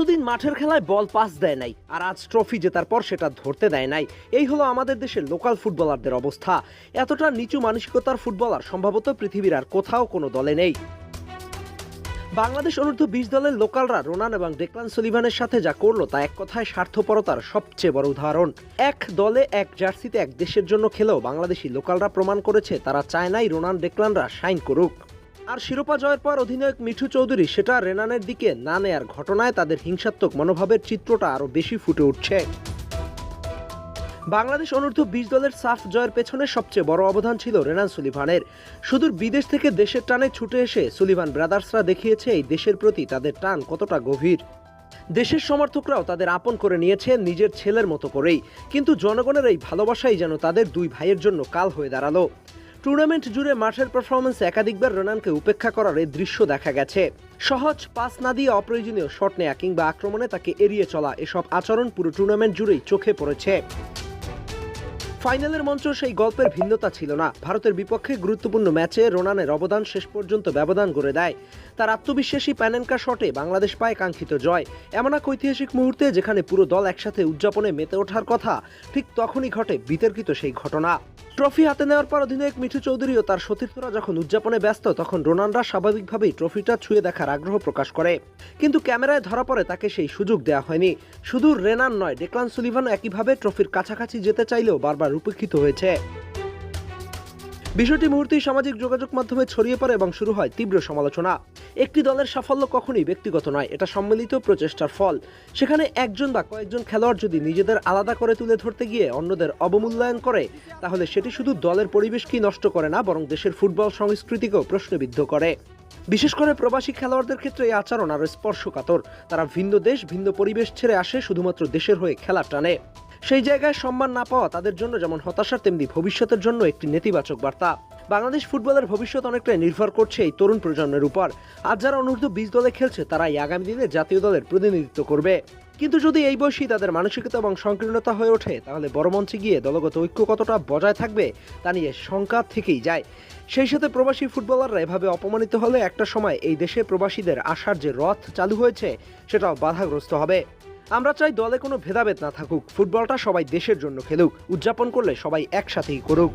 এতদিন মাঠের খেলায় বল পাস দেয় নাই, আর আজ ট্রফি জেতার পর সেটা ধরতে দেয় নাই। এই হলো আমাদের দেশের লোকাল ফুটবলারদের অবস্থা। এতটা নিচু মানসিকতার ফুটবলার সম্ভবত পৃথিবীর আর কোথাও কোনো দলে নেই। বাংলাদেশ অনূর্ধ্ব-20 দলের লোকালরা রোনান এবং ডেক্লান সুলিভানের সাথে যা করলো তা এক কথায় স্বার্থপরতার সবচেয়ে বড় উদাহরণ। এক দলে এক জার্সিতে এক দেশের জন্য খেলেও বাংলাদেশি লোকালরা প্রমাণ করেছে তারা চায় নাই রোনান ডেক্লানরা শাইন করুক। আর শিরোপা জয়ের পর অধিনায়ক মিঠু চৌধুরী সেটা রেনানের দিকে না নেয়ার ঘটনায় তাদের হিংসাত্মক মনোভাবের চিত্রটা আরও বেশি ফুটে উঠছে। বাংলাদেশ অনূর্ধ্ব-20 দলের সাফ জয়ের পেছনে সবচেয়ে বড় অবদান ছিল রেনান সুলিভানের। সুদূর বিদেশ থেকে দেশের টানে ছুটে এসে সুলিভান ব্রাদার্সরা দেখিয়েছে এই দেশের প্রতি তাদের টান কতটা গভীর। দেশের সমর্থকরাও তাদের আপন করে নিয়েছে নিজের ছেলের মতো করেই। কিন্তু জনগণের এই ভালোবাসাই যেন তাদের দুই ভাইয়ের জন্য কাল হয়ে দাঁড়ালো। টুর্নামেন্ট জুড়ে মাঠের পারফরমেন্সে একাধিকবার রেনানকে উপেক্ষা করার এই দৃশ্য দেখা গেছে। সহজ পাস না দিয়ে অপ্রয়োজনীয় শট নেয়া কিংবা আক্রমণে তাকে এড়িয়ে চলা, এসব আচরণ পুরো টুর্নামেন্ট জুড়েই চোখে পড়েছে। ফাইনালের মঞ্চ সেই গল্পের ভিন্নতা ছিল না। ভারতের বিপক্ষে গুরুত্বপূর্ণ ম্যাচে রোনানের অবদান শেষ পর্যন্ত ব্যবধান গড়ে দেয়। তার আত্মবিশ্বাসী প্যানেনকা শটে বাংলাদেশ পায় কাঙ্ক্ষিত জয়। এমন এক ঐতিহাসিক মুহূর্তে যেখানে পুরো দল একসাথে উদযাপনে মেতে ওঠার কথা, ঠিক তখনই ঘটে বিতর্কিত সেই ঘটনা। ট্রফি হাতে নেওয়ার পর অধিনায়ক মিঠু চৌধুরী ও তার সতীর্থরা যখন উদযাপনে ব্যস্ত, তখন রোনানরা স্বাভাবিকভাবেই ট্রফিটা ছুঁয়ে দেখার আগ্রহ প্রকাশ করে। কিন্তু ক্যামেরায় ধরা পড়ে তাকে সেই সুযোগ দেওয়া হয়নি। শুধু রেনান নয়, ডেক্লান সুলিভানও একইভাবে ট্রফির কাছাকাছি যেতে চাইলেও বারবার উপেক্ষিত হয়েছে। বিষয়টি মুহূর্তেই সামাজিক যোগাযোগ মাধ্যমে ছড়িয়ে পড়ে এবং শুরু হয় তীব্র সমালোচনা। একটি দলের সাফল্য কখনোই ব্যক্তিগত নয়, এটা সম্মিলিত প্রচেষ্টার ফল। সেখানে একজন বা কয়েকজন খেলোয়াড় যদি নিজেদের আলাদা করে তুলে ধরতে গিয়ে অন্যদের অবমূল্যায়ন করে, তাহলে সেটি শুধু দলের পরিবেশকেই নষ্ট করে না, বরং দেশের ফুটবল সংস্কৃতিকেও প্রশ্নবিদ্ধ করে। বিশেষ করে প্রবাসী খেলোয়াড়দের ক্ষেত্রে এই আচরণ আরও স্পর্শকাতর। তারা ভিন্ন দেশ, ভিন্ন পরিবেশ ছেড়ে আসে শুধুমাত্র দেশের হয়ে খেলার টানে। সেই জায়গায় সম্মান না পাওয়া তাদের জন্য যেমন হতাশার, তেমনি ভবিষ্যতের জন্য একটি নেতিবাচক বার্তা। বাংলাদেশ ফুটবলের ভবিষ্যৎ অনেকটাই নির্ভর করছে এই তরুণ প্রজন্মের উপর। আজ যারা অনূর্ধ্ব-20 দলে খেলছে তারাই আগামী দিনে জাতীয় দলের প্রতিনিধিত্ব করবে। কিন্তু যদি এই বয়সেই তাদের মানসিকতা এবং সংকীর্ণতা হয়ে ওঠে, তাহলে বড় মঞ্চে গিয়ে দলগত ঐক্য কতটা বজায় থাকবে তা নিয়ে শঙ্কা থেকেই যায়। সেই সাথে প্রবাসী ফুটবলাররা এভাবে অপমানিত হলে একটা সময় এই দেশে প্রবাসীদের আসার যে রথ চালু হয়েছে সেটাও বাধাগ্রস্ত হবে। আমরা চাই দলে কোনো ভেদাভেদ না থাকুক, ফুটবলটা সবাই দেশের জন্য খেলুক, উদযাপন করলে সবাই একসাথেই করুক।